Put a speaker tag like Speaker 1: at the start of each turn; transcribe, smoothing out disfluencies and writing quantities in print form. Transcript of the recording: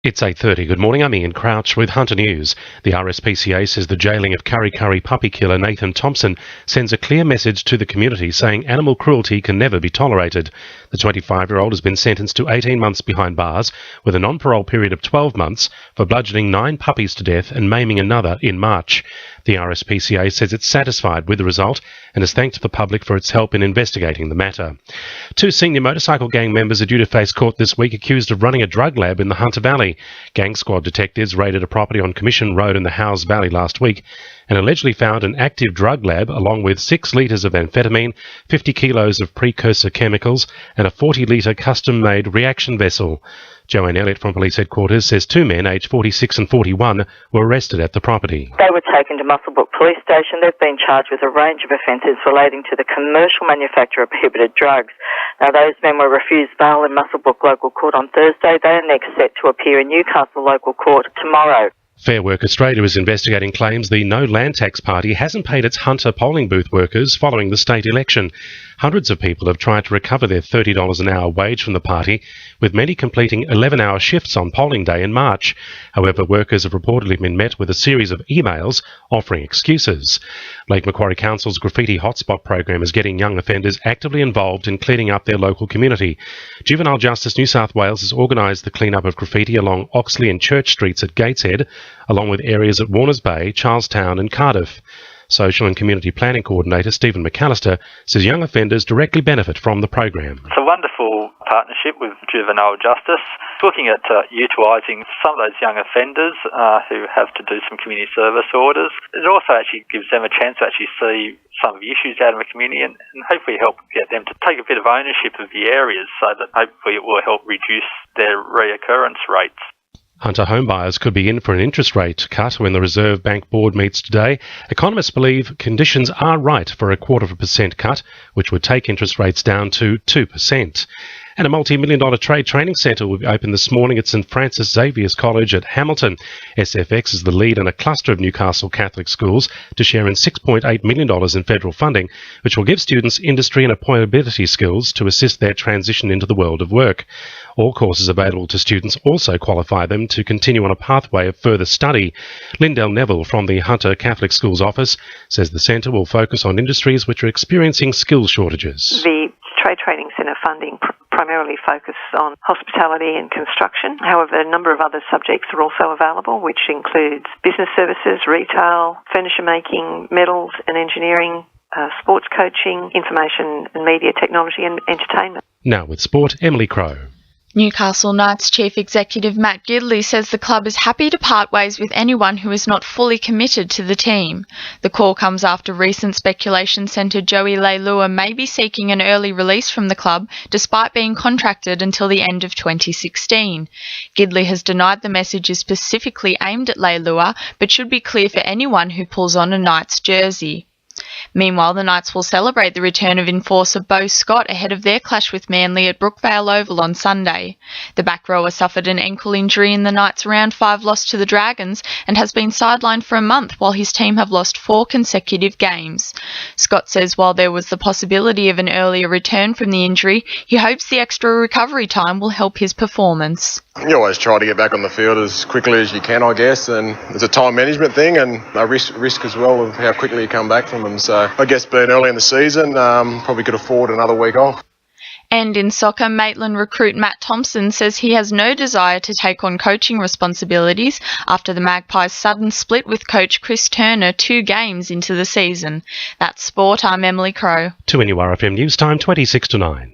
Speaker 1: It's 8:30. Good morning, I'm Ian Crouch with Hunter News. The RSPCA says the jailing of Curry Curry puppy killer Nathan Thompson sends a clear message to the community saying animal cruelty can never be tolerated. The 25-year-old has been sentenced to 18 months behind bars with a non-parole period of 12 months for bludgeoning 9 puppies to death and maiming another in March. The RSPCA says it's satisfied with the result and has thanked the public for its help in investigating the matter. 2 senior motorcycle gang members are due to face court this week accused of running a drug lab in the Hunter Valley. Gang squad detectives raided a property on Commission Road in the Howes Valley last week and allegedly found an active drug lab along with 6 litres of amphetamine, 50 kilos of precursor chemicals and a 40-litre custom-made reaction vessel. Joanne Elliott from Police Headquarters says 2 men aged 46 and 41 were arrested at the property.
Speaker 2: They were taken to Muswellbrook Police Station. They've been charged with a range of offences relating to the commercial manufacture of prohibited drugs. Now, those men were refused bail in Muswellbrook Local Court on Thursday. They are next set to appear in Newcastle Local Court tomorrow.
Speaker 1: Fair Work Australia is investigating claims the No Land Tax Party hasn't paid its Hunter polling booth workers following the state election. Hundreds of people have tried to recover their $30 an hour wage from the party, with many completing 11-hour shifts on polling day in March. However, workers have reportedly been met with a series of emails offering excuses. Lake Macquarie Council's Graffiti Hotspot program is getting young offenders actively involved in cleaning up their local community. Juvenile Justice New South Wales has organised the clean-up of graffiti along Oxley and Church Streets at Gateshead, along with areas at Warners Bay, Charlestown and Cardiff. Social and Community Planning Coordinator Stephen McAllister says young offenders directly benefit from the program.
Speaker 3: It's a wonderful partnership with Juvenile Justice, looking at utilising some of those young offenders who have to do some community service orders. It also actually gives them a chance to actually see some of the issues out in the community and hopefully help get them to take a bit of ownership of the areas so that hopefully it will help reduce their reoccurrence rates.
Speaker 1: Hunter homebuyers could be in for an interest rate cut when the Reserve Bank Board meets today. Economists believe conditions are right for a 0.25% cut, which would take interest rates down to 2%. And a multi-million-dollar trade training centre will be opened this morning at St Francis Xavier's College at Hamilton. SFX is the lead in a cluster of Newcastle Catholic schools to share in $6.8 million in federal funding, which will give students industry and employability skills to assist their transition into the world of work. All courses available to students also qualify them to continue on a pathway of further study. Lindell Neville from the Hunter Catholic Schools office says the centre will focus on industries which are experiencing skills shortages.
Speaker 4: The Trade Training Centre funding primarily focus on hospitality and construction. However, a number of other subjects are also available, which includes business services, retail, furniture making, metals and engineering, sports coaching, information and media technology and entertainment.
Speaker 1: Now with sport, Emily Crow.
Speaker 5: Newcastle Knights Chief Executive Matt Gidley says the club is happy to part ways with anyone who is not fully committed to the team. The call comes after recent speculation centred Joey Leilua may be seeking an early release from the club despite being contracted until the end of 2016. Gidley has denied the message is specifically aimed at Leilua but should be clear for anyone who pulls on a Knights jersey. Meanwhile, the Knights will celebrate the return of enforcer Beau Scott ahead of their clash with Manly at Brookvale Oval on Sunday. The back rower suffered an ankle injury in the Knights' round 5 loss to the Dragons and has been sidelined for a month while his team have lost 4 consecutive games. Scott says while there was the possibility of an earlier return from the injury, he hopes the extra recovery time will help his performance.
Speaker 6: You always try to get back on the field as quickly as you can, I guess, and it's a time management thing and a risk as well of how quickly you come back from them. So I guess being early in the season, probably could afford another week off.
Speaker 5: And in soccer, Maitland recruit Matt Thompson says he has no desire to take on coaching responsibilities after the Magpies' sudden split with coach Chris Turner 2 games into the season. That's sport. I'm Emily Crow.
Speaker 1: To NURFM News Time 26 to 9.